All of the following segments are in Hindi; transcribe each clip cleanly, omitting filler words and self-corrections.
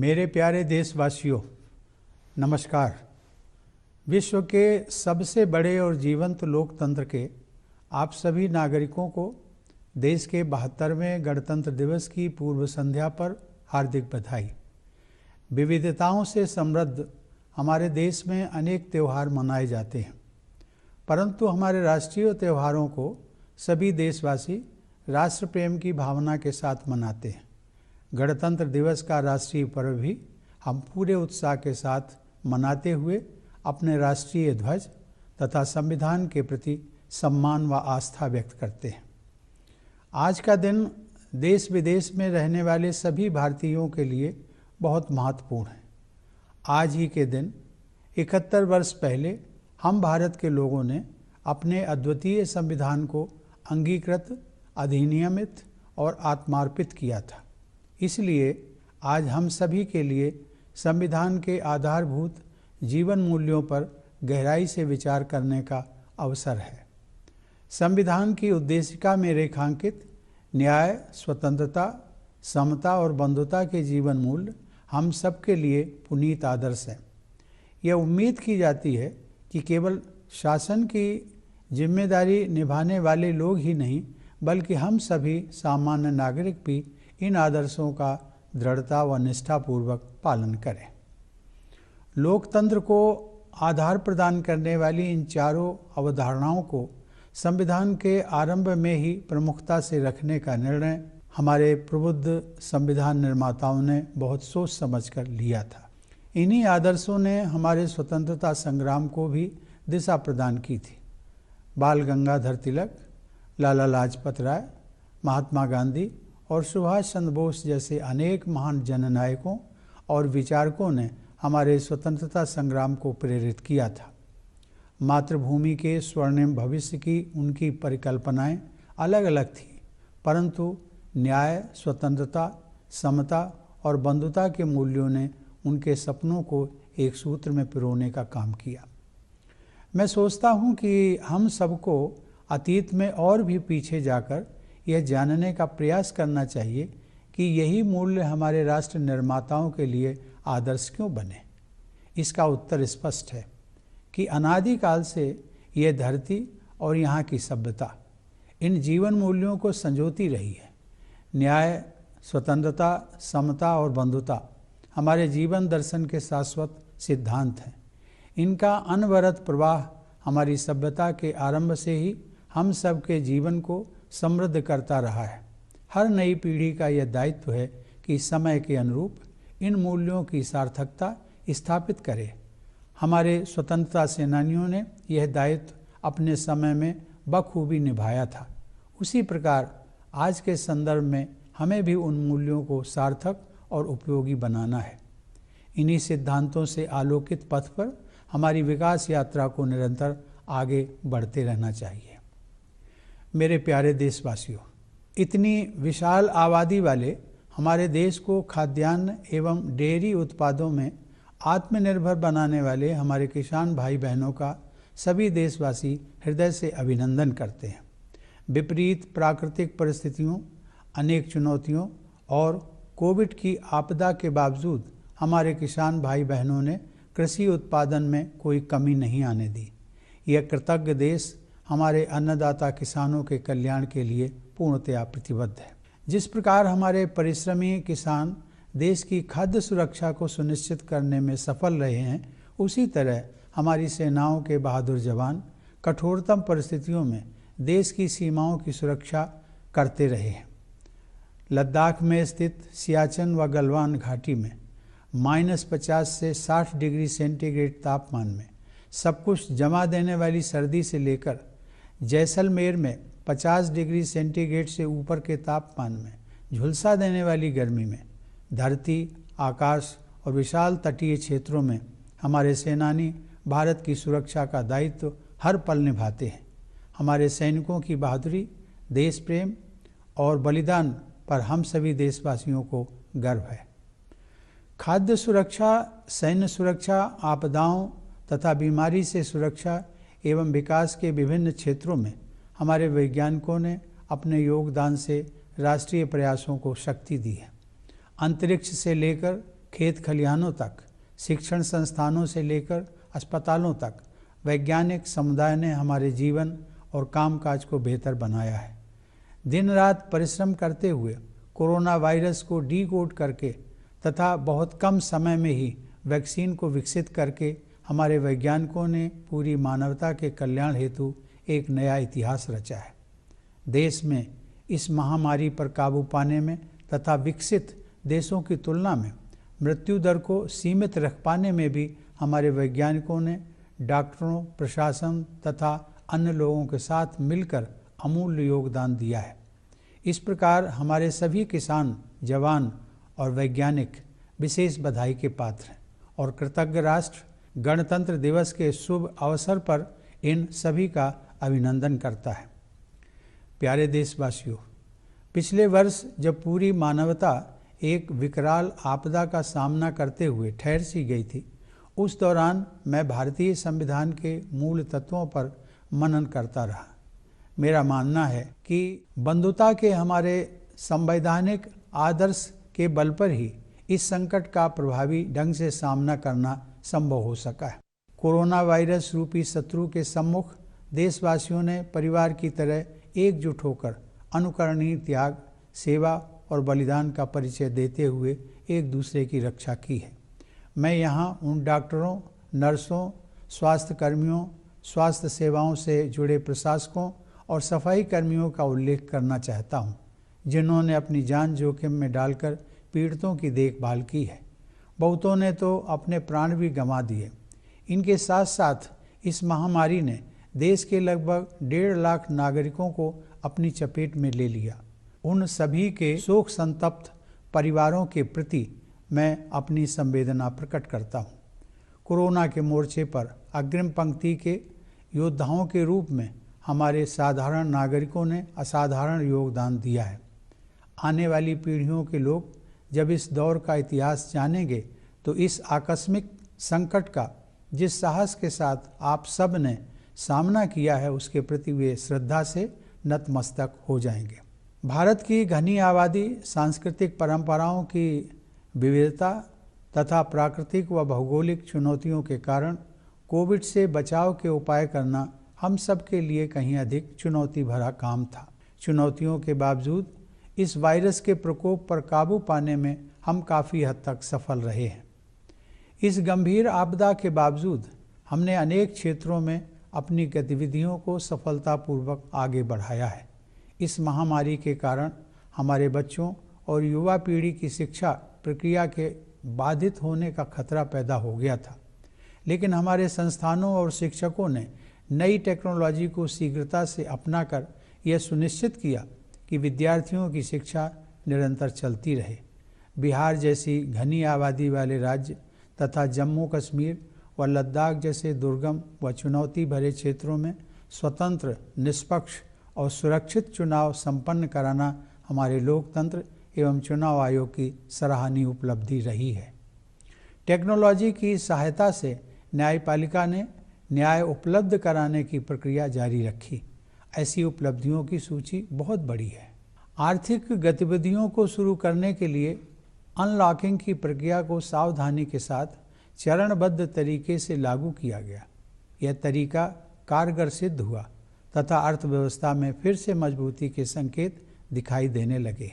मेरे प्यारे देशवासियों, नमस्कार। विश्व के सबसे बड़े और जीवंत लोकतंत्र के आप सभी नागरिकों को देश के 72वें गणतंत्र दिवस की पूर्व संध्या पर हार्दिक बधाई। विविधताओं से समृद्ध हमारे देश में अनेक त्यौहार मनाए जाते हैं, परंतु हमारे राष्ट्रीय त्योहारों को सभी देशवासी राष्ट्र प्रेम की भावना के साथ मनाते हैं। गणतंत्र दिवस का राष्ट्रीय पर्व भी हम पूरे उत्साह के साथ मनाते हुए अपने राष्ट्रीय ध्वज तथा संविधान के प्रति सम्मान व आस्था व्यक्त करते हैं। आज का दिन देश विदेश में रहने वाले सभी भारतीयों के लिए बहुत महत्वपूर्ण है। आज ही के दिन 71 वर्ष पहले हम भारत के लोगों ने अपने अद्वितीय संविधान को अंगीकृत, अधिनियमित और आत्मार्पित किया था। इसलिए आज हम सभी के लिए संविधान के आधारभूत जीवन मूल्यों पर गहराई से विचार करने का अवसर है। संविधान की उद्देशिका में रेखांकित न्याय, स्वतंत्रता, समता और बंधुता के जीवन मूल्य हम सबके लिए पुनीत आदर्श हैं। यह उम्मीद की जाती है कि केवल शासन की जिम्मेदारी निभाने वाले लोग ही नहीं, बल्कि हम सभी सामान्य नागरिक भी इन आदर्शों का दृढ़ता व निष्ठापूर्वक पालन करें। लोकतंत्र को आधार प्रदान करने वाली इन चारों अवधारणाओं को संविधान के आरंभ में ही प्रमुखता से रखने का निर्णय हमारे प्रबुद्ध संविधान निर्माताओं ने बहुत सोच समझकर लिया था। इन्हीं आदर्शों ने हमारे स्वतंत्रता संग्राम को भी दिशा प्रदान की थी। बाल गंगाधर तिलक, लाला लाजपत राय, महात्मा गांधी और सुभाष चंद्र बोस जैसे अनेक महान जननायकों और विचारकों ने हमारे स्वतंत्रता संग्राम को प्रेरित किया था। मातृभूमि के स्वर्णिम भविष्य की उनकी परिकल्पनाएं अलग अलग थीं, परंतु न्याय, स्वतंत्रता, समता और बंधुता के मूल्यों ने उनके सपनों को एक सूत्र में पिरोने का काम किया। मैं सोचता हूं कि हम सबको अतीत में और भी पीछे जाकर यह जानने का प्रयास करना चाहिए कि यही मूल्य हमारे राष्ट्र निर्माताओं के लिए आदर्श क्यों बने। इसका उत्तर स्पष्ट है कि अनादिकाल से यह धरती और यहाँ की सभ्यता इन जीवन मूल्यों को संजोती रही है। न्याय, स्वतंत्रता, समता और बंधुता हमारे जीवन दर्शन के शाश्वत सिद्धांत हैं। इनका अनवरत प्रवाह हमारी सभ्यता के आरंभ से ही हम सब के जीवन को समृद्ध करता रहा है। हर नई पीढ़ी का यह दायित्व है कि समय के अनुरूप इन मूल्यों की सार्थकता स्थापित करे। हमारे स्वतंत्रता सेनानियों ने यह दायित्व अपने समय में बखूबी निभाया था। उसी प्रकार आज के संदर्भ में हमें भी उन मूल्यों को सार्थक और उपयोगी बनाना है। इन्हीं सिद्धांतों से आलोकित पथ पर हमारी विकास यात्रा को निरंतर आगे बढ़ते रहना चाहिए। मेरे प्यारे देशवासियों, इतनी विशाल आबादी वाले हमारे देश को खाद्यान्न एवं डेयरी उत्पादों में आत्मनिर्भर बनाने वाले हमारे किसान भाई बहनों का सभी देशवासी हृदय से अभिनंदन करते हैं। विपरीत प्राकृतिक परिस्थितियों, अनेक चुनौतियों और कोविड की आपदा के बावजूद हमारे किसान भाई बहनों ने कृषि उत्पादन में कोई कमी नहीं आने दी। यह कृतज्ञ देश हमारे अन्नदाता किसानों के कल्याण के लिए पूर्णतया प्रतिबद्ध है। जिस प्रकार हमारे परिश्रमी किसान देश की खाद्य सुरक्षा को सुनिश्चित करने में सफल रहे हैं, उसी तरह हमारी सेनाओं के बहादुर जवान कठोरतम परिस्थितियों में देश की सीमाओं की सुरक्षा करते रहे हैं। लद्दाख में स्थित सियाचिन व गलवान घाटी में -50 से 60 डिग्री सेंटीग्रेड तापमान में सब कुछ जमा देने वाली सर्दी से लेकर जैसलमेर में 50 डिग्री सेंटीग्रेड से ऊपर के तापमान में झुलसा देने वाली गर्मी में धरती, आकाश और विशाल तटीय क्षेत्रों में हमारे सेनानी भारत की सुरक्षा का दायित्व हर पल निभाते हैं। हमारे सैनिकों की बहादुरी, देश प्रेम और बलिदान पर हम सभी देशवासियों को गर्व है। खाद्य सुरक्षा, सैन्य सुरक्षा, आपदाओं तथा बीमारी से सुरक्षा एवं विकास के विभिन्न क्षेत्रों में हमारे वैज्ञानिकों ने अपने योगदान से राष्ट्रीय प्रयासों को शक्ति दी है। अंतरिक्ष से लेकर खेत खलिहानों तक, शिक्षण संस्थानों से लेकर अस्पतालों तक वैज्ञानिक समुदाय ने हमारे जीवन और कामकाज को बेहतर बनाया है। दिन रात परिश्रम करते हुए कोरोना वायरस को डीकोड करके तथा बहुत कम समय में ही वैक्सीन को विकसित करके हमारे वैज्ञानिकों ने पूरी मानवता के कल्याण हेतु एक नया इतिहास रचा है। देश में इस महामारी पर काबू पाने में तथा विकसित देशों की तुलना में मृत्यु दर को सीमित रख पाने में भी हमारे वैज्ञानिकों ने डॉक्टरों, प्रशासन तथा अन्य लोगों के साथ मिलकर अमूल्य योगदान दिया है। इस प्रकार हमारे सभी किसान, जवान और वैज्ञानिक विशेष बधाई के पात्र हैं और कृतज्ञ राष्ट्र गणतंत्र दिवस के शुभ अवसर पर इन सभी का अभिनंदन करता है। प्यारे देशवासियों, पिछले वर्ष जब पूरी मानवता एक विकराल आपदा का सामना करते हुए ठहर सी गई थी, उस दौरान मैं भारतीय संविधान के मूल तत्वों पर मनन करता रहा। मेरा मानना है कि बंधुता के हमारे संवैधानिक आदर्श के बल पर ही इस संकट का प्रभावी ढंग से सामना करना संभव हो सका है। कोरोना वायरस रूपी शत्रु के सम्मुख देशवासियों ने परिवार की तरह एकजुट होकर अनुकरणीय त्याग, सेवा और बलिदान का परिचय देते हुए एक दूसरे की रक्षा की है। मैं यहाँ उन डॉक्टरों, नर्सों, स्वास्थ्य कर्मियों, स्वास्थ्य सेवाओं से जुड़े प्रशासकों और सफाई कर्मियों का उल्लेख करना चाहता हूँ, जिन्होंने अपनी जान जोखिम में डालकर पीड़ितों की देखभाल की है। बहुतों ने तो अपने प्राण भी गंवा दिए। इनके साथ साथ इस महामारी ने देश के लगभग 1.5 लाख नागरिकों को अपनी चपेट में ले लिया। उन सभी के शोक संतप्त परिवारों के प्रति मैं अपनी संवेदना प्रकट करता हूँ। कोरोना के मोर्चे पर अग्रिम पंक्ति के योद्धाओं के रूप में हमारे साधारण नागरिकों ने असाधारण योगदान दिया है। आने वाली पीढ़ियों के लोग जब इस दौर का इतिहास जानेंगे तो इस आकस्मिक संकट का जिस साहस के साथ आप सब ने सामना किया है, उसके प्रति वे श्रद्धा से नतमस्तक हो जाएंगे। भारत की घनी आबादी, सांस्कृतिक परंपराओं की विविधता तथा प्राकृतिक व भौगोलिक चुनौतियों के कारण कोविड से बचाव के उपाय करना हम सब के लिए कहीं अधिक चुनौती भरा काम था। चुनौतियों के बावजूद इस वायरस के प्रकोप पर काबू पाने में हम काफ़ी हद तक सफल रहे हैं। इस गंभीर आपदा के बावजूद हमने अनेक क्षेत्रों में अपनी गतिविधियों को सफलतापूर्वक आगे बढ़ाया है। इस महामारी के कारण हमारे बच्चों और युवा पीढ़ी की शिक्षा प्रक्रिया के बाधित होने का खतरा पैदा हो गया था, लेकिन हमारे संस्थानों और शिक्षकों ने नई टेक्नोलॉजी को शीघ्रता से अपनाकर यह सुनिश्चित किया कि विद्यार्थियों की शिक्षा निरंतर चलती रहे। बिहार जैसी घनी आबादी वाले राज्य तथा जम्मू कश्मीर व लद्दाख जैसे दुर्गम व चुनौती भरे क्षेत्रों में स्वतंत्र, निष्पक्ष और सुरक्षित चुनाव संपन्न कराना हमारे लोकतंत्र एवं चुनाव आयोग की सराहनीय उपलब्धि रही है। टेक्नोलॉजी की सहायता से न्यायपालिका ने न्याय उपलब्ध कराने की प्रक्रिया जारी रखी। ऐसी उपलब्धियों की सूची बहुत बड़ी है। आर्थिक गतिविधियों को शुरू करने के लिए अनलॉकिंग की प्रक्रिया को सावधानी के साथ चरणबद्ध तरीके से लागू किया गया। यह तरीका कारगर सिद्ध हुआ तथा अर्थव्यवस्था में फिर से मजबूती के संकेत दिखाई देने लगे।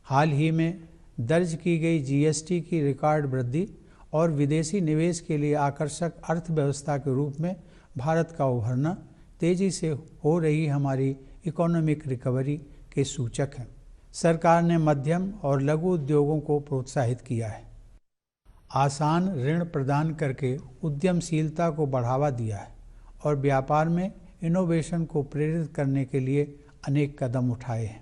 हाल ही में दर्ज की गई जीएसटी की रिकॉर्ड वृद्धि और विदेशी निवेश के लिए आकर्षक अर्थव्यवस्था के रूप में भारत का उभरना तेजी से हो रही हमारी इकोनॉमिक रिकवरी के सूचक हैं। सरकार ने मध्यम और लघु उद्योगों को प्रोत्साहित किया है, आसान ऋण प्रदान करके उद्यमशीलता को बढ़ावा दिया है और व्यापार में इनोवेशन को प्रेरित करने के लिए अनेक कदम उठाए हैं।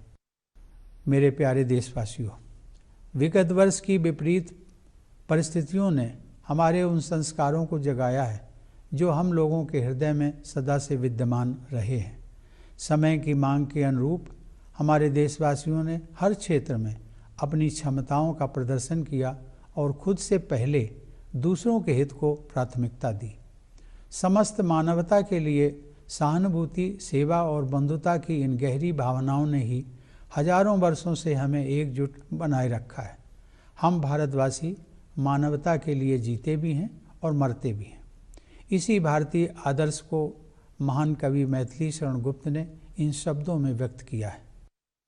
मेरे प्यारे देशवासियों, विगत वर्ष की विपरीत परिस्थितियों ने हमारे उन संस्कारों को जगाया है जो हम लोगों के हृदय में सदा से विद्यमान रहे हैं। समय की मांग के अनुरूप हमारे देशवासियों ने हर क्षेत्र में अपनी क्षमताओं का प्रदर्शन किया और खुद से पहले दूसरों के हित को प्राथमिकता दी। समस्त मानवता के लिए सहानुभूति, सेवा और बंधुता की इन गहरी भावनाओं ने ही हजारों वर्षों से हमें एकजुट बनाए रखा है। हम भारतवासी मानवता के लिए जीते भी हैं और मरते भी हैं। इसी भारतीय आदर्श को महान कवि मैथिली शरण गुप्त ने इन शब्दों में व्यक्त किया है।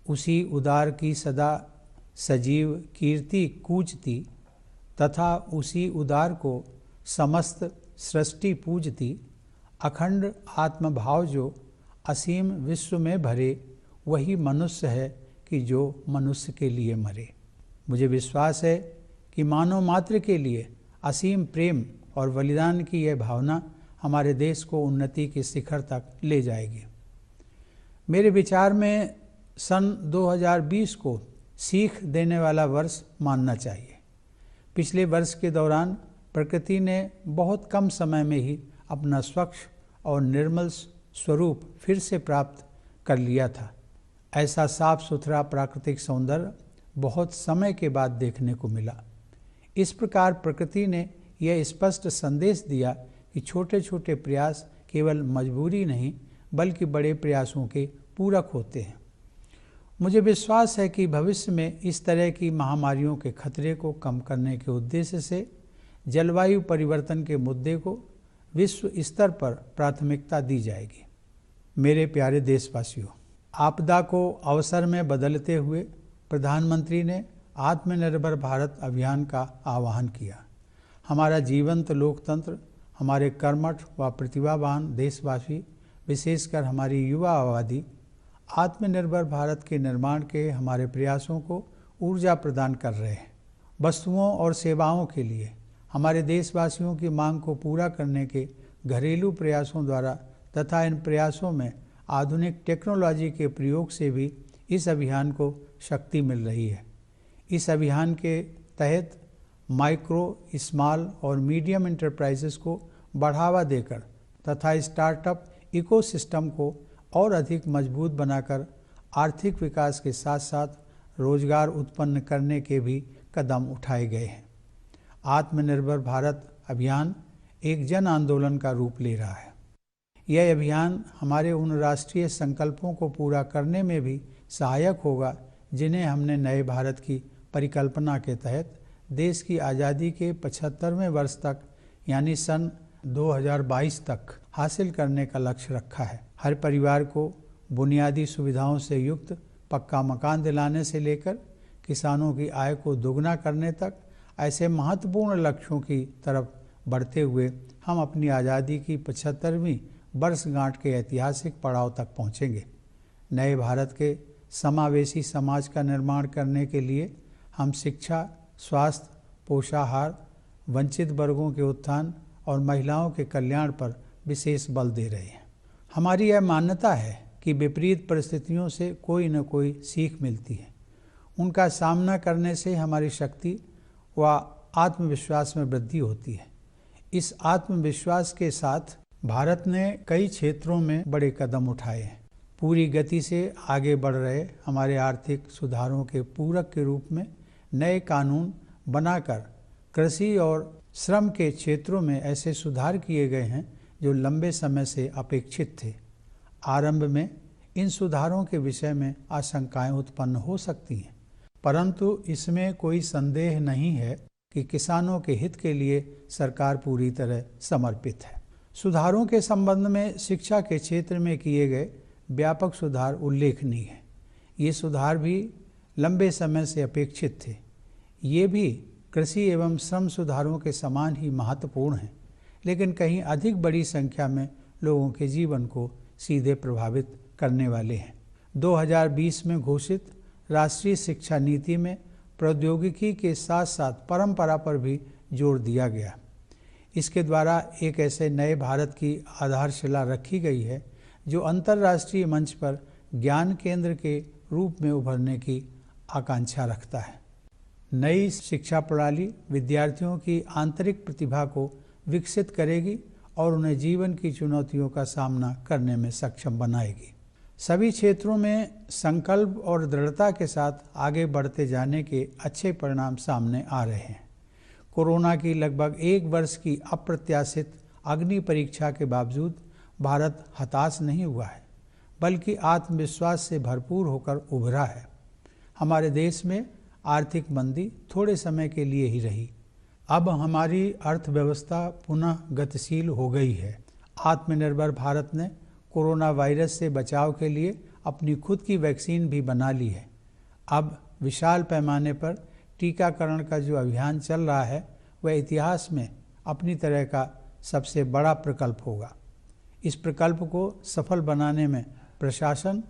उसी उदार की सदा सजीव कीर्ति कूजती, तथा उसी उदार को समस्त सृष्टि पूजती। अखंड आत्मभाव जो असीम विश्व में भरे, वही मनुष्य है कि जो मनुष्य के लिए मरे। मुझे विश्वास है कि मानव मात्र के लिए असीम प्रेम और बलिदान की यह भावना हमारे देश को उन्नति के शिखर तक ले जाएगी। मेरे विचार में सन 2020 को सीख देने वाला वर्ष मानना चाहिए। पिछले वर्ष के दौरान प्रकृति ने बहुत कम समय में ही अपना स्वच्छ और निर्मल स्वरूप फिर से प्राप्त कर लिया था। ऐसा साफ सुथरा प्राकृतिक सौंदर्य बहुत समय के बाद देखने को मिला। इस प्रकार प्रकृति ने यह स्पष्ट संदेश दिया कि छोटे छोटे प्रयास केवल मजबूरी नहीं बल्कि बड़े प्रयासों के पूरक होते हैं। मुझे विश्वास है कि भविष्य में इस तरह की महामारियों के खतरे को कम करने के उद्देश्य से जलवायु परिवर्तन के मुद्दे को विश्व स्तर पर प्राथमिकता दी जाएगी। मेरे प्यारे देशवासियों, आपदा को अवसर में बदलते हुए प्रधानमंत्री ने आत्मनिर्भर भारत अभियान का आह्वान किया। हमारा जीवंत लोकतंत्र, हमारे कर्मठ व प्रतिभावान देशवासी, विशेषकर हमारी युवा आबादी आत्मनिर्भर भारत के निर्माण के हमारे प्रयासों को ऊर्जा प्रदान कर रहे हैं। वस्तुओं और सेवाओं के लिए हमारे देशवासियों की मांग को पूरा करने के घरेलू प्रयासों द्वारा तथा इन प्रयासों में आधुनिक टेक्नोलॉजी के प्रयोग से भी इस अभियान को शक्ति मिल रही है। इस अभियान के तहत माइक्रो, स्मॉल और मीडियम एंटरप्राइजेस को बढ़ावा देकर तथा स्टार्टअप इकोसिस्टम को और अधिक मजबूत बनाकर आर्थिक विकास के साथ साथ रोजगार उत्पन्न करने के भी कदम उठाए गए हैं। आत्मनिर्भर भारत अभियान एक जन आंदोलन का रूप ले रहा है। यह अभियान हमारे उन राष्ट्रीय संकल्पों को पूरा करने में भी सहायक होगा जिन्हें हमने नए भारत की परिकल्पना के तहत देश की आज़ादी के 75वें वर्ष तक यानी सन 2022 तक हासिल करने का लक्ष्य रखा है। हर परिवार को बुनियादी सुविधाओं से युक्त पक्का मकान दिलाने से लेकर किसानों की आय को दोगुना करने तक ऐसे महत्वपूर्ण लक्ष्यों की तरफ बढ़ते हुए हम अपनी आज़ादी की 75वीं वर्षगांठ के ऐतिहासिक पड़ाव तक पहुंचेंगे। नए भारत के समावेशी समाज का निर्माण करने के लिए हम शिक्षा, स्वास्थ्य, पोषाहार, वंचित वर्गों के उत्थान और महिलाओं के कल्याण पर विशेष बल दे रहे हैं। हमारी यह मान्यता है कि विपरीत परिस्थितियों से कोई न कोई सीख मिलती है। उनका सामना करने से हमारी शक्ति व आत्मविश्वास में वृद्धि होती है। इस आत्मविश्वास के साथ भारत ने कई क्षेत्रों में बड़े कदम उठाए हैं। पूरी गति से आगे बढ़ रहे हमारे आर्थिक सुधारों के पूरक के रूप में नए कानून बनाकर कृषि और श्रम के क्षेत्रों में ऐसे सुधार किए गए हैं जो लंबे समय से अपेक्षित थे। आरंभ में इन सुधारों के विषय में आशंकाएं उत्पन्न हो सकती हैं, परंतु इसमें कोई संदेह नहीं है कि किसानों के हित के लिए सरकार पूरी तरह समर्पित है। सुधारों के संबंध में शिक्षा के क्षेत्र में किए गए व्यापक सुधार उल्लेखनीय है। ये सुधार भी लंबे समय से अपेक्षित थे। ये भी कृषि एवं श्रम सुधारों के समान ही महत्वपूर्ण हैं, लेकिन कहीं अधिक बड़ी संख्या में लोगों के जीवन को सीधे प्रभावित करने वाले हैं। 2020 में घोषित राष्ट्रीय शिक्षा नीति में प्रौद्योगिकी के साथ साथ परंपरा पर भी जोर दिया गया। इसके द्वारा एक ऐसे नए भारत की आधारशिला रखी गई है जो अंतर्राष्ट्रीय मंच पर ज्ञान केंद्र के रूप में उभरने की आकांक्षा रखता है। नई शिक्षा प्रणाली विद्यार्थियों की आंतरिक प्रतिभा को विकसित करेगी और उन्हें जीवन की चुनौतियों का सामना करने में सक्षम बनाएगी। सभी क्षेत्रों में संकल्प और दृढ़ता के साथ आगे बढ़ते जाने के अच्छे परिणाम सामने आ रहे हैं। कोरोना की लगभग एक वर्ष की अप्रत्याशित अग्नि परीक्षा के बावजूद भारत हताश नहीं हुआ है, बल्कि आत्मविश्वास से भरपूर होकर उभरा है। हमारे देश में आर्थिक मंदी थोड़े समय के लिए ही रही। अब हमारी अर्थव्यवस्था पुनः गतिशील हो गई है। आत्मनिर्भर भारत ने कोरोना वायरस से बचाव के लिए अपनी खुद की वैक्सीन भी बना ली है। अब विशाल पैमाने पर टीकाकरण का जो अभियान चल रहा है वह इतिहास में अपनी तरह का सबसे बड़ा प्रकल्प होगा। इस प्रकल्प को सफल बनाने में प्रशासन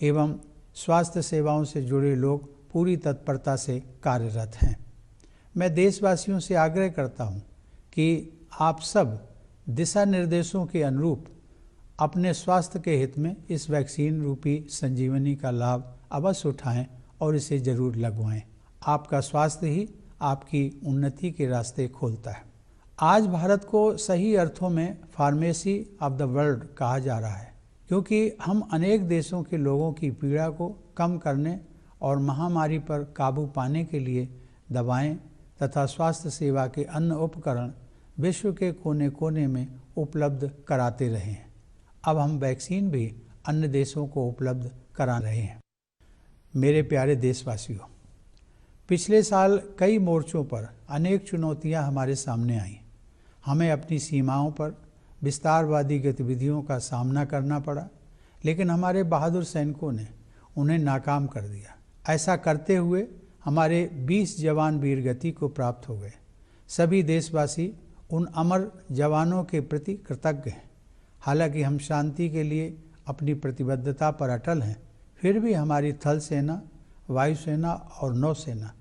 एवं स्वास्थ्य सेवाओं से जुड़े लोग पूरी तत्परता से कार्यरत हैं। मैं देशवासियों से आग्रह करता हूं कि आप सब दिशा निर्देशों के अनुरूप अपने स्वास्थ्य के हित में इस वैक्सीन रूपी संजीवनी का लाभ अवश्य उठाएं और इसे जरूर लगवाएं। आपका स्वास्थ्य ही आपकी उन्नति के रास्ते खोलता है। आज भारत को सही अर्थों में फार्मेसी ऑफ द वर्ल्ड कहा जा रहा है, क्योंकि हम अनेक देशों के लोगों की पीड़ा को कम करने और महामारी पर काबू पाने के लिए दवाएं तथा स्वास्थ्य सेवा के अन्य उपकरण विश्व के कोने कोने में उपलब्ध कराते रहे हैं। अब हम वैक्सीन भी अन्य देशों को उपलब्ध करा रहे हैं। मेरे प्यारे देशवासियों, पिछले साल कई मोर्चों पर अनेक चुनौतियां हमारे सामने आईं। हमें अपनी सीमाओं पर विस्तारवादी गतिविधियों का सामना करना पड़ा, लेकिन हमारे बहादुर सैनिकों ने उन्हें नाकाम कर दिया। ऐसा करते हुए हमारे 20 जवान वीरगति को प्राप्त हो गए। सभी देशवासी उन अमर जवानों के प्रति कृतज्ञ हैं। हालांकि हम शांति के लिए अपनी प्रतिबद्धता पर अटल हैं, फिर भी हमारी थल सेना, वायुसेना और नौसेना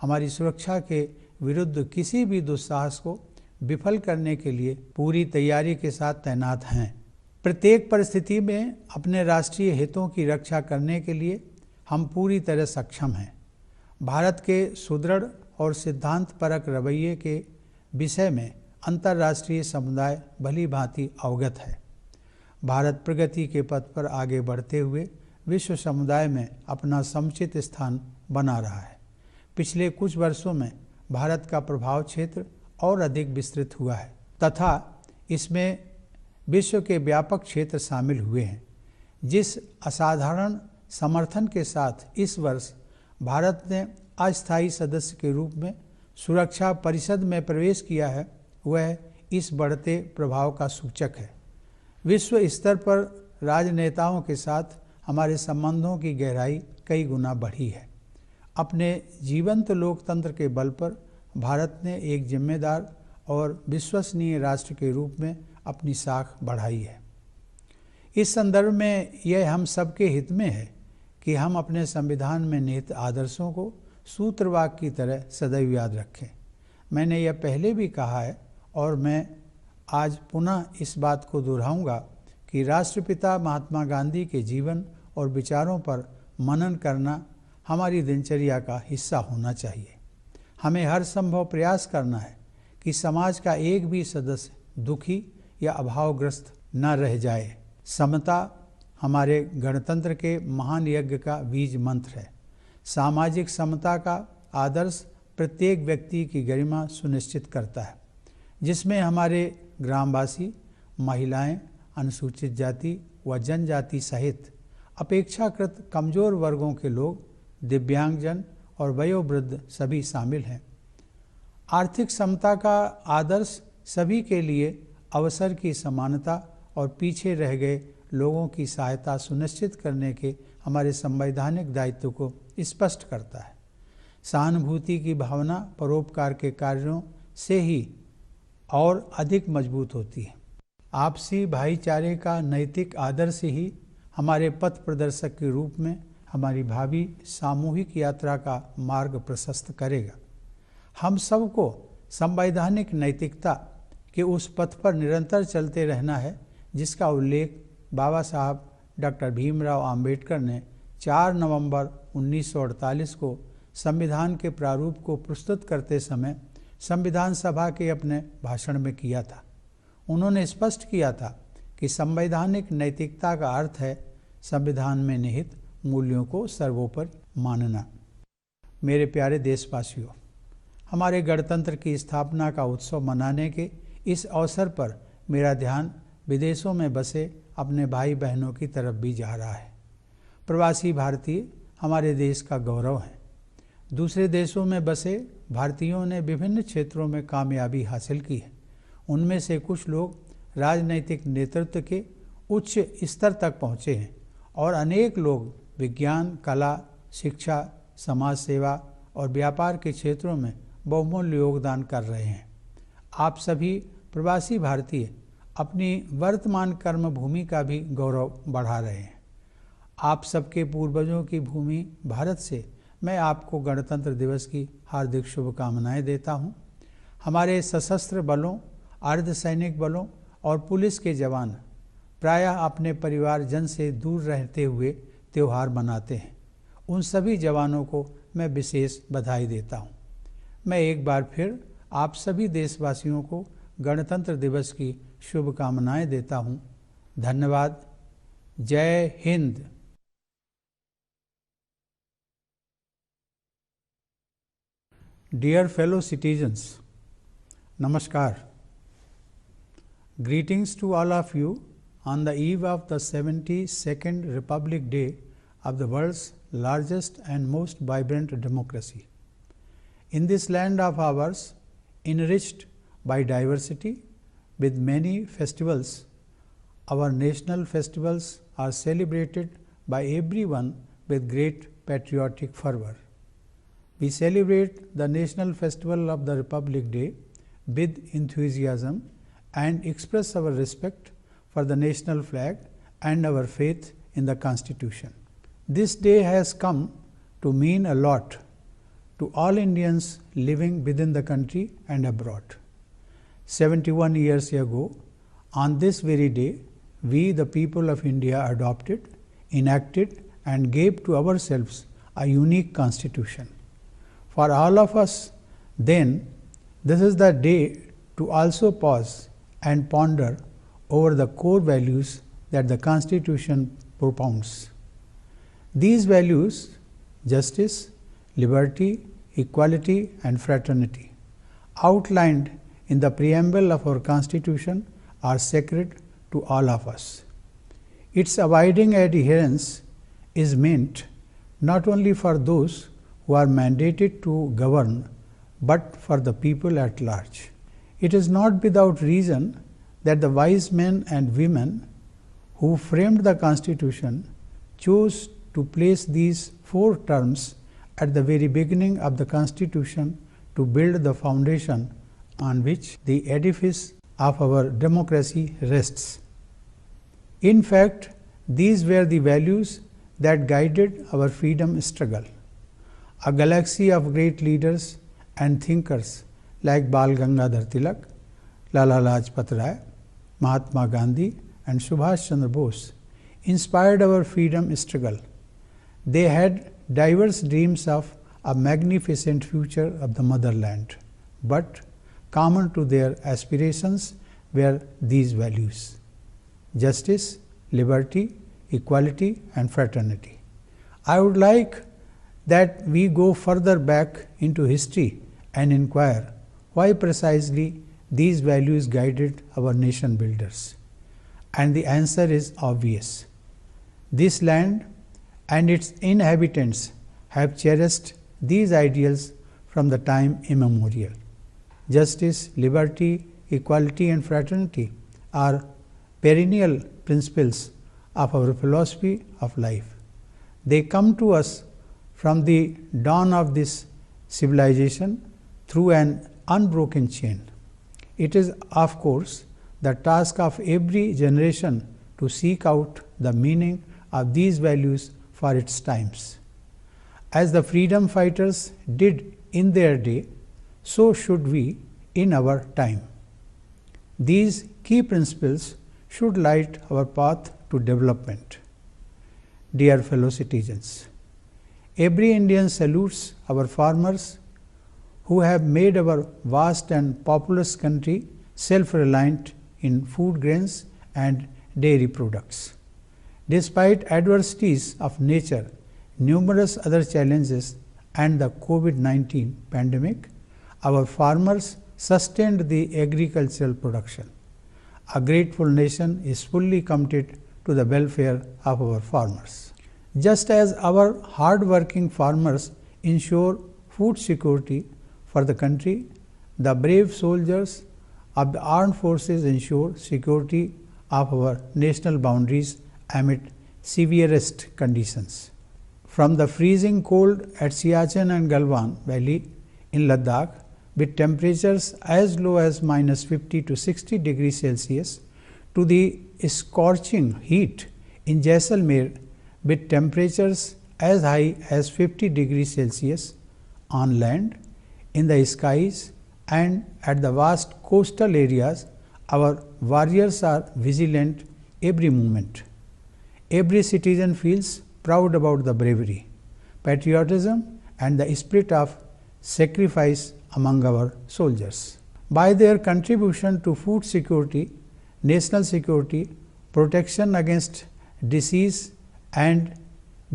हमारी सुरक्षा के विरुद्ध किसी भी दुस्साहस को विफल करने के लिए पूरी तैयारी के साथ तैनात हैं। प्रत्येक परिस्थिति में अपने राष्ट्रीय हितों की रक्षा करने के लिए हम पूरी तरह सक्षम हैं। भारत के सुदृढ़ और सिद्धांत परक रवैये के विषय में अंतर्राष्ट्रीय समुदाय भली भांति अवगत है। भारत प्रगति के पथ पर आगे बढ़ते हुए विश्व समुदाय में अपना समुचित स्थान बना रहा है। पिछले कुछ वर्षों में भारत का प्रभाव क्षेत्र और अधिक विस्तृत हुआ है तथा इसमें विश्व के व्यापक क्षेत्र शामिल हुए हैं। जिस असाधारण समर्थन के साथ इस वर्ष भारत ने अस्थायी सदस्य के रूप में सुरक्षा परिषद में प्रवेश किया है, वह इस बढ़ते प्रभाव का सूचक है। विश्व स्तर पर राजनेताओं के साथ हमारे संबंधों की गहराई कई गुना बढ़ी है। अपने जीवंत लोकतंत्र के बल पर भारत ने एक जिम्मेदार और विश्वसनीय राष्ट्र के रूप में अपनी साख बढ़ाई है। इस संदर्भ में यह हम सबके हित में है कि हम अपने संविधान में निहित आदर्शों को सूत्रवाक्य की तरह सदैव याद रखें। मैंने यह पहले भी कहा है और मैं आज पुनः इस बात को दोहराऊंगा कि राष्ट्रपिता महात्मा गांधी के जीवन और विचारों पर मनन करना हमारी दिनचर्या का हिस्सा होना चाहिए। हमें हर संभव प्रयास करना है कि समाज का एक भी सदस्य दुखी या अभावग्रस्त न रह जाए। समता हमारे गणतंत्र के महान यज्ञ का बीज मंत्र है। सामाजिक समता का आदर्श प्रत्येक व्यक्ति की गरिमा सुनिश्चित करता है, जिसमें हमारे ग्रामवासी, महिलाएं, अनुसूचित जाति व जनजाति सहित अपेक्षाकृत कमजोर वर्गों के लोग, दिव्यांगजन और वयोवृद्ध सभी शामिल हैं। आर्थिक समता का आदर्श सभी के लिए अवसर की समानता और पीछे रह गए लोगों की सहायता सुनिश्चित करने के हमारे संवैधानिक दायित्व को स्पष्ट करता है। सहानुभूति की भावना परोपकार के कार्यों से ही और अधिक मजबूत होती है। आपसी भाईचारे का नैतिक आदर्श ही हमारे पथ प्रदर्शक के रूप में हमारी भावी सामूहिक यात्रा का मार्ग प्रशस्त करेगा। हम सबको संवैधानिक नैतिकता के उस पथ पर निरंतर चलते रहना है, जिसका उल्लेख बाबा साहब डॉक्टर भीमराव आम्बेडकर ने 4 नवंबर 1948 को संविधान के प्रारूप को प्रस्तुत करते समय संविधान सभा के अपने भाषण में किया था। उन्होंने स्पष्ट किया था कि संवैधानिक नैतिकता का अर्थ है संविधान में निहित मूल्यों को सर्वोपरि मानना। मेरे प्यारे देशवासियों, हमारे गणतंत्र की स्थापना का उत्सव मनाने के इस अवसर पर मेरा ध्यान विदेशों में बसे अपने भाई बहनों की तरफ भी जा रहा है। प्रवासी भारतीय हमारे देश का गौरव हैं। दूसरे देशों में बसे भारतीयों ने विभिन्न क्षेत्रों में कामयाबी हासिल की है। उनमें से कुछ लोग राजनैतिक नेतृत्व के उच्च स्तर तक पहुँचे हैं और अनेक लोग विज्ञान, कला, शिक्षा, समाज सेवा और व्यापार के क्षेत्रों में बहुमूल्य योगदान कर रहे हैं। आप सभी प्रवासी भारतीय अपनी वर्तमान कर्मभूमि का भी गौरव बढ़ा रहे हैं। आप सबके पूर्वजों की भूमि भारत से मैं आपको गणतंत्र दिवस की हार्दिक शुभकामनाएं देता हूं। हमारे सशस्त्र बलों, अर्धसैनिक बलों और पुलिस के जवान प्रायः अपने परिवारजन से दूर रहते हुए त्यौहार मनाते हैं। उन सभी जवानों को मैं विशेष बधाई देता हूं। मैं एक बार फिर आप सभी देशवासियों को गणतंत्र दिवस की शुभकामनाएं देता हूं। धन्यवाद। जय Hind. Dear fellow citizens, Namaskar. Greetings to all of you on the eve of the 72nd Republic Day of the world's largest and most vibrant democracy. In this land of ours, enriched by diversity with many festivals, our national festivals are celebrated by everyone with great patriotic fervor. We celebrate the National Festival of the Republic Day with enthusiasm and express our respect for the national flag and our faith in the Constitution. This day has come to mean a lot to all Indians living within the country and abroad. 71 years ago, on this very day, we, the people of India, adopted, enacted, and gave to ourselves a unique constitution. For all of us, then, this is the day to also pause and ponder over the core values that the Constitution propounds. These values, justice, liberty, equality, and fraternity, outlined in the preamble of our Constitution, are sacred to all of us. Its abiding adherence is meant not only for those who are mandated to govern, but for the people at large. It is not without reason that the wise men and women who framed the Constitution chose to place these 4 terms at the very beginning of the Constitution to build the foundation on which the edifice of our democracy rests. In fact, these were the values that guided our freedom struggle. A galaxy of great leaders and thinkers like Bal Gangadhar Tilak, Lala Lajpat Rai, Mahatma Gandhi, and Subhash Chandra Bose inspired our freedom struggle. They had diverse dreams of a magnificent future of the motherland, but common to their aspirations were these values: justice, liberty, equality, and fraternity. I would like that we go further back into history and inquire why precisely these values guided our nation builders. And the answer is obvious. This land and its inhabitants have cherished these ideals from the time immemorial. Justice, liberty, equality, and fraternity are perennial principles of our philosophy of life. They come to us from the dawn of this civilization through an unbroken chain. It is, of course, the task of every generation to seek out the meaning of these values for its times. As the freedom fighters did in their day, so should we in our time. These key principles should light our path to development. Dear fellow citizens, every Indian salutes our farmers who have made our vast and populous country self-reliant in food grains and dairy products. Despite adversities of nature, numerous other challenges, and the COVID-19 pandemic, our farmers sustained the agricultural production. A grateful nation is fully committed to the welfare of our farmers. Just as our hard-working farmers ensure food security for the country, the brave soldiers of the armed forces ensure security of our national boundaries amid severest conditions. From the freezing cold at Siachen and Galwan Valley in Ladakh, with temperatures as low as -50 to 60 degrees Celsius, to the scorching heat in Jaisalmer with temperatures as high as 50 degrees Celsius on land, in the skies and at the vast coastal areas, our warriors are vigilant every moment. Every citizen feels proud about the bravery, patriotism and the spirit of sacrifice among our soldiers. By their contribution to food security, national security, protection against disease and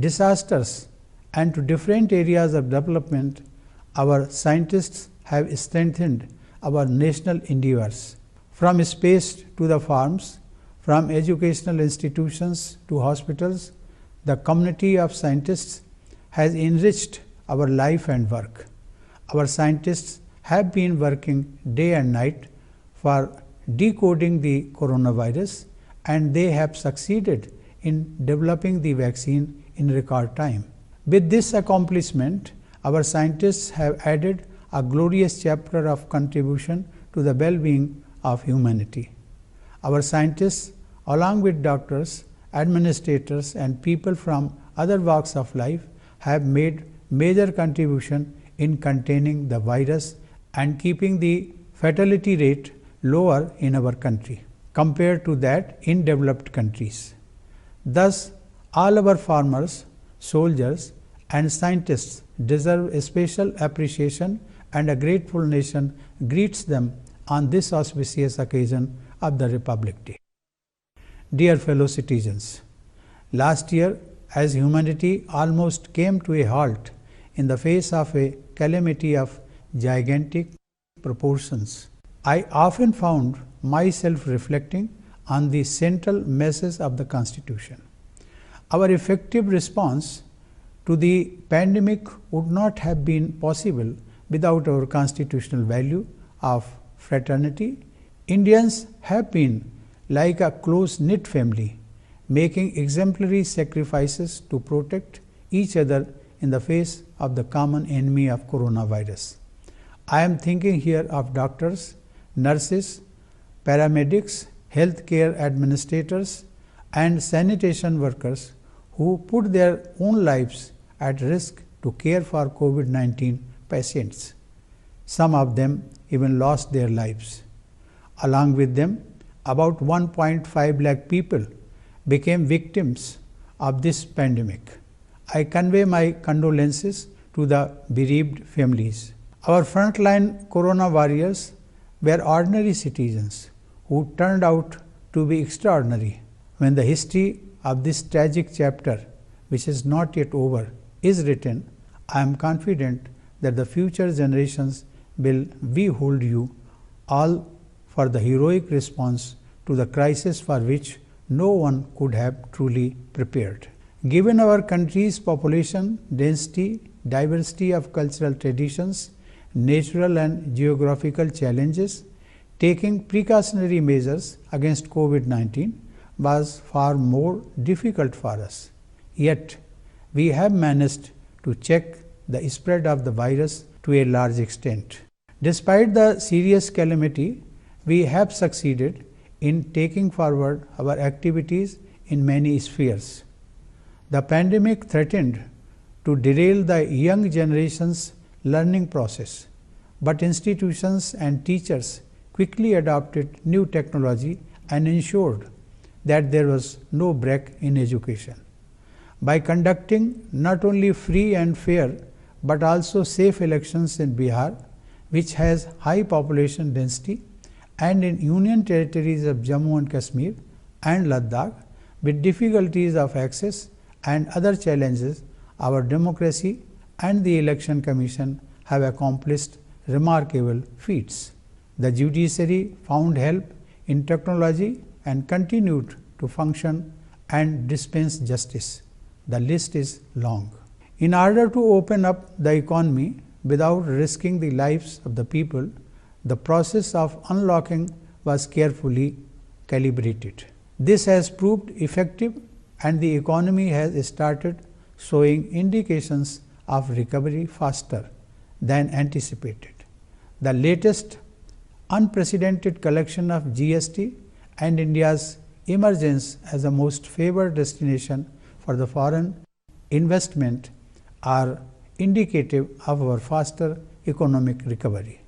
disasters, and to different areas of development, our scientists have strengthened our national endeavors. From space to the farms, from educational institutions to hospitals, the community of scientists has enriched our life and work. Our scientists have been working day and night for decoding the coronavirus, and they have succeeded in developing the vaccine in record time. With this accomplishment, our scientists have added a glorious chapter of contribution to the well-being of humanity. Our scientists, along with doctors, administrators and people from other walks of life, have made major contribution in containing the virus and keeping the fatality rate lower in our country compared to that in developed countries. Thus, all our farmers, soldiers and scientists deserve a special appreciation, and a grateful nation greets them on this auspicious occasion of the Republic Day. Dear fellow citizens, last year, as humanity almost came to a halt in the face of a calamity of gigantic proportions, I often found myself reflecting on the central message of the Constitution. Our effective response to the pandemic would not have been possible without our constitutional value of fraternity. Indians have been like a close-knit family, making exemplary sacrifices to protect each other in the face of the common enemy of coronavirus. I am thinking here of doctors, nurses, paramedics, healthcare administrators and sanitation workers who put their own lives at risk to care for COVID-19 patients. Some of them even lost their lives. Along with them, about 1.5 lakh people became victims of this pandemic. I convey my condolences to the bereaved families. Our frontline corona warriors were ordinary citizens who turned out to be extraordinary. When the history of this tragic chapter, which is not yet over, is written, I am confident that the future generations will behold you all for the heroic response to the crisis for which no one could have truly prepared. Given our country's population density, diversity of cultural traditions, natural and geographical challenges, taking precautionary measures against COVID-19 was far more difficult for us. Yet, we have managed to check the spread of the virus to a large extent. Despite the serious calamity, we have succeeded in taking forward our activities in many spheres. The pandemic threatened to derail the young generation's learning process, but institutions and teachers quickly adopted new technology and ensured that there was no break in education. By conducting not only free and fair but also safe elections in Bihar, which has high population density, and in Union territories of Jammu and Kashmir and Ladakh with difficulties of access and other challenges, our democracy and the Election Commission have accomplished remarkable feats. The judiciary found help in technology and continued to function and dispense justice. The list is long. In order to open up the economy, without risking the lives of the people, the process of unlocking was carefully calibrated. This has proved effective and the economy has started showing indications of recovery faster than anticipated. The latest unprecedented collection of GST and India's emergence as the most favored destination for the foreign investment are indicative of our faster economic recovery.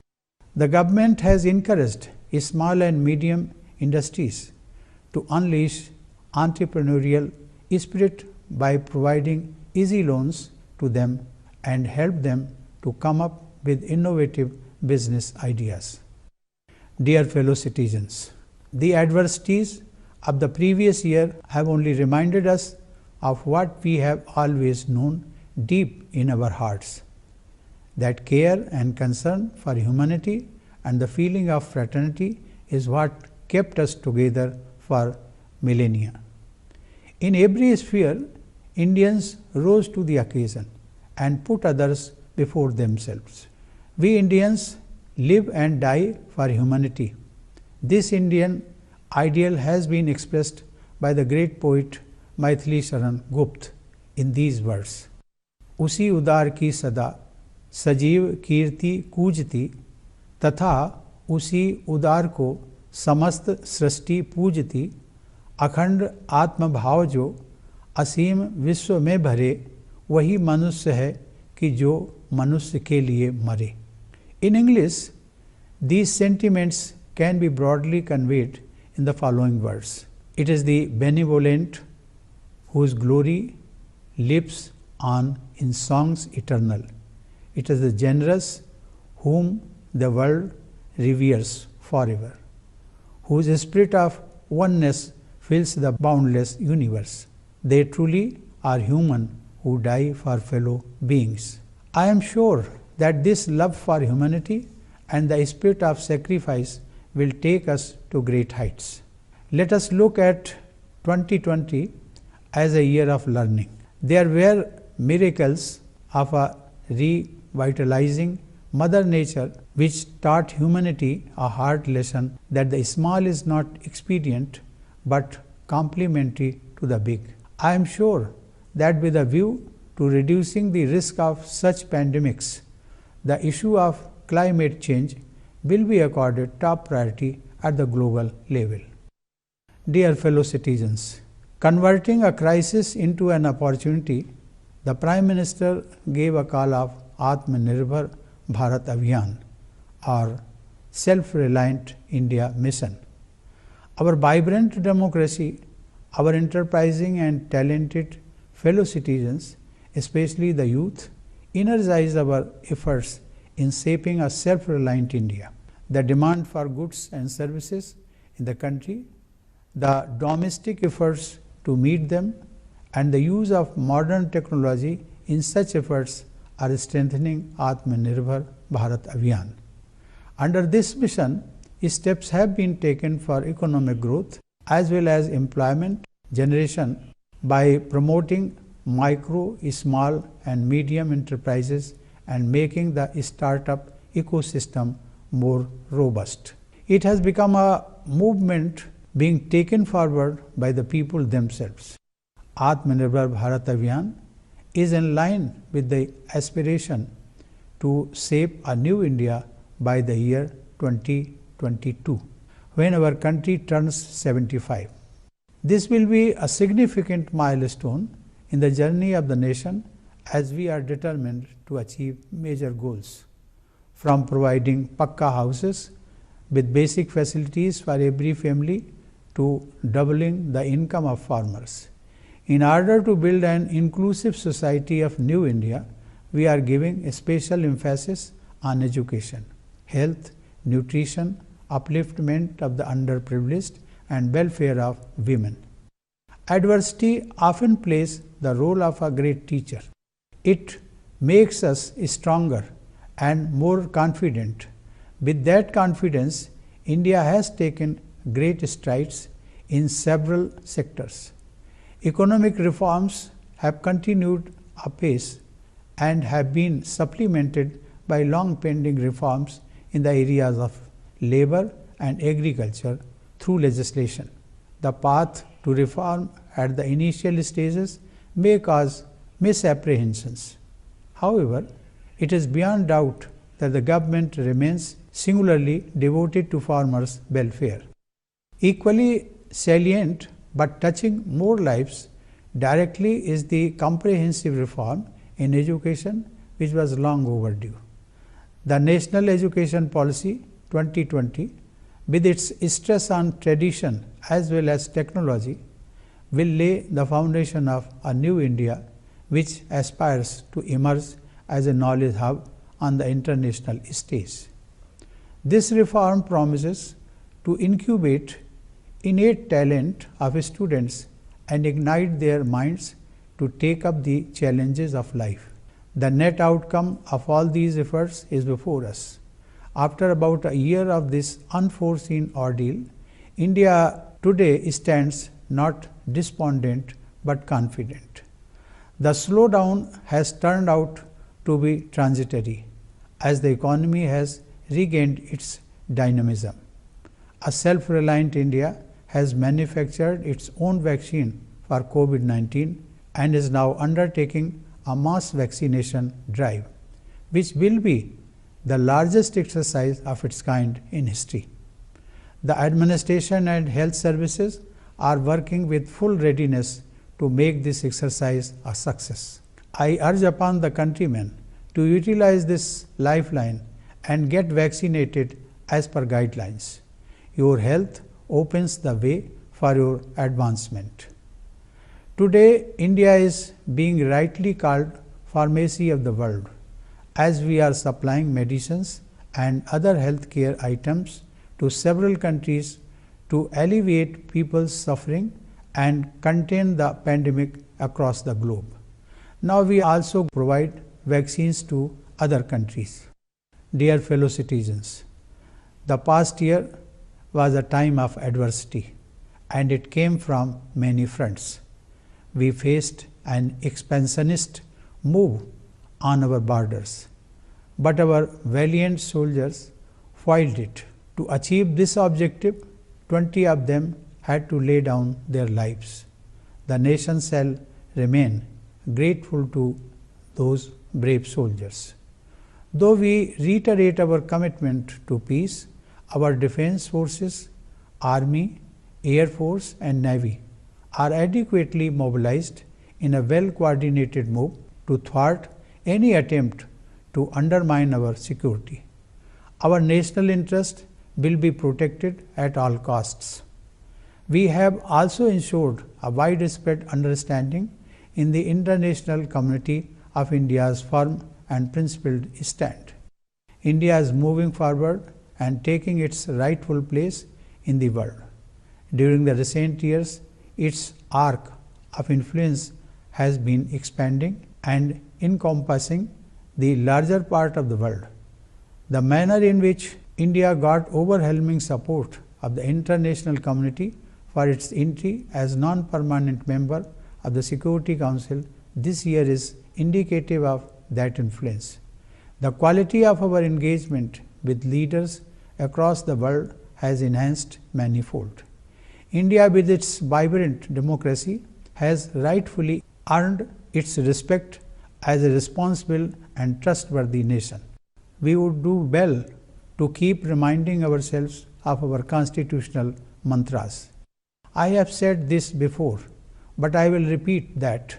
The government has encouraged small and medium industries to unleash entrepreneurial spirit by providing easy loans to them and help them to come up with innovative business ideas. Dear fellow citizens, the adversities of the previous year have only reminded us of what we have always known deep in our hearts, that care and concern for humanity and the feeling of fraternity is what kept us together for millennia. In every sphere, Indians rose to the occasion and put others before themselves. We Indians live and die for humanity. This Indian ideal has been expressed by the great poet Maithili Sharan Gupta in these words: उसी उदार की सदा सजीव कीर्ति कूजती, तथा उसी उदार को समस्त सृष्टि पूजती, अखंड आत्मभाव जो असीम विश्व में भरे, वही मनुष्य है कि जो मनुष्य के लिए मरे. In English, these sentiments can be broadly conveyed in the following words: It is the benevolent whose glory lives on in songs eternal. It is the generous whom the world reveres forever, whose spirit of oneness fills the boundless universe. They truly are human who die for fellow beings. I am sure that this love for humanity and the spirit of sacrifice will take us to great heights. Let us look at 2020 as a year of learning. There were miracles of a revitalizing Mother Nature which taught humanity a hard lesson that the small is not expedient but complementary to the big. I am sure that with a view to reducing the risk of such pandemics, the issue of climate change will be accorded top priority at the global level. Dear fellow citizens, converting a crisis into an opportunity, the Prime Minister gave a call of Atmanirbhar Bharat Abhiyan, or Self-Reliant India Mission. Our vibrant democracy, our enterprising and talented fellow citizens, especially the youth, energize our efforts in shaping a self-reliant India. The demand for goods and services in the country, the domestic efforts to meet them, and the use of modern technology in such efforts are strengthening Atmanirbhar Bharat Abhiyan. Under this mission, steps have been taken for economic growth as well as employment generation by promoting micro, small and medium enterprises and making the startup ecosystem more robust. It has become a movement being taken forward by the people themselves. Atmanirbhar Bharat Abhiyan is in line with the aspiration to shape a new India by the year 2022, when our country turns 75. This will be a significant milestone in the journey of the nation as we are determined to achieve major goals, from providing Pakka houses with basic facilities for every family to doubling the income of farmers. In order to build an inclusive society of New India, we are giving a special emphasis on education, health, nutrition, upliftment of the underprivileged, and welfare of women. Adversity often plays the role of a great teacher. It makes us stronger and more confident. With that confidence, India has taken great strides in several sectors. Economic reforms have continued apace and have been supplemented by long pending reforms in the areas of labor and agriculture through legislation. The path to reform at the initial stages may cause misapprehensions. However, it is beyond doubt that the government remains singularly devoted to farmers' welfare. Equally salient but touching more lives directly is the comprehensive reform in education, which was long overdue. The National Education Policy 2020, with its stress on tradition as well as technology, will lay the foundation of a new India which aspires to emerge as a knowledge hub on the international stage. This reform promises to incubate innate talent of students and ignite their minds to take up the challenges of life. The net outcome of all these efforts is before us. After about a year of this unforeseen ordeal, India today stands not despondent but confident. The slowdown has turned out to be transitory as the economy has regained its dynamism. A self-reliant India has manufactured its own vaccine for COVID-19 and is now undertaking a mass vaccination drive, which will be the largest exercise of its kind in history. The administration and health services are working with full readiness to make this exercise a success. I urge upon the countrymen to utilize this lifeline and get vaccinated as per guidelines. Your health opens the way for your advancement. Today, India is being rightly called pharmacy of the world, as we are supplying medicines and other healthcare items to several countries to alleviate people's suffering and contain the pandemic across the globe. Now we also provide vaccines to other countries. Dear fellow citizens, the past year was a time of adversity, and it came from many fronts. We faced an expansionist move on our borders, but our valiant soldiers foiled it. To achieve this objective, 20 of them had to lay down their lives. The nation shall remain grateful to those brave soldiers. Though we reiterate our commitment to peace, our defense forces, Army, Air Force and Navy are adequately mobilized in a well-coordinated move to thwart any attempt to undermine our security. Our national interest will be protected at all costs. We have also ensured a widespread understanding in the international community of India's firm and principled stand. India is moving forward and taking its rightful place in the world. During the recent years, its arc of influence has been expanding and encompassing the larger part of the world. The manner in which India got overwhelming support of the international community for its entry as non-permanent member of the Security Council this year is indicative of that influence. The quality of our engagement with leaders across the world has enhanced manifold. India, with its vibrant democracy, has rightfully earned its respect as a responsible and trustworthy nation. We would do well to keep reminding ourselves of our constitutional mantras. I have said this before, but I will repeat that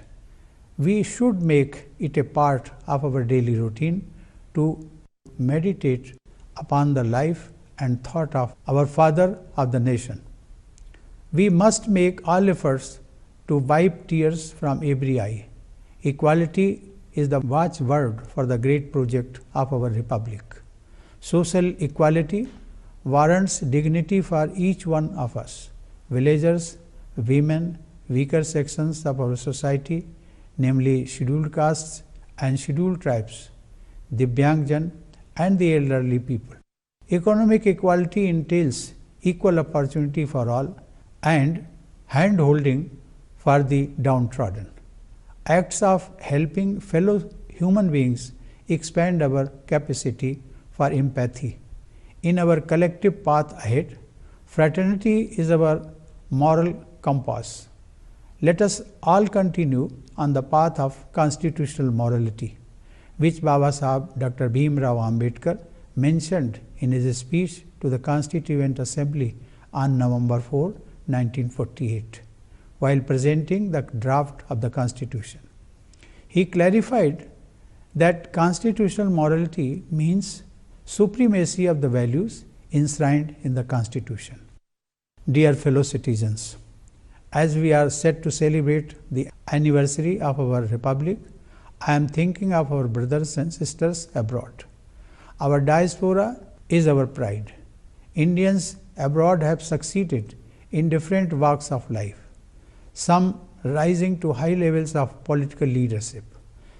we should make it a part of our daily routine to meditate upon the life and thought of our Father of the nation. We must make all efforts to wipe tears from every eye. Equality is the watchword for the great project of our republic. Social equality warrants dignity for each one of us. Villagers, women, weaker sections of our society, namely scheduled castes and scheduled tribes, Divyangjan and the elderly people. Economic equality entails equal opportunity for all and hand-holding for the downtrodden. Acts of helping fellow human beings expand our capacity for empathy. In our collective path ahead, fraternity is our moral compass. Let us all continue on the path of constitutional morality, which Baba Sahib Dr. Bhim Rao Ambedkar mentioned in his speech to the Constituent Assembly on November 4, 1948, while presenting the draft of the Constitution. He clarified that constitutional morality means supremacy of the values enshrined in the Constitution. Dear fellow citizens, as we are set to celebrate the anniversary of our Republic, I am thinking of our brothers and sisters abroad. Our diaspora is our pride. Indians abroad have succeeded in different walks of life, some rising to high levels of political leadership,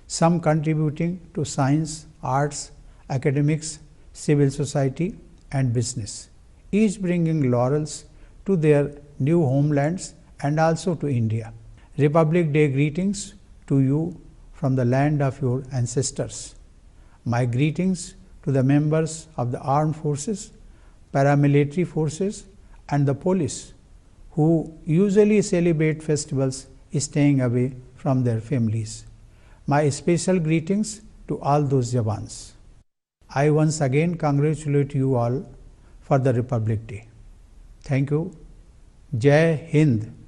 some contributing to science, arts, academics, civil society, and business, each bringing laurels to their new homelands and also to India. Republic Day greetings to you from the land of your ancestors. My greetings to the members of the armed forces, paramilitary forces, and the police who usually celebrate festivals staying away from their families. My special greetings to all those Jawans. I once again congratulate you all for the Republic Day. Thank you. Jai Hind.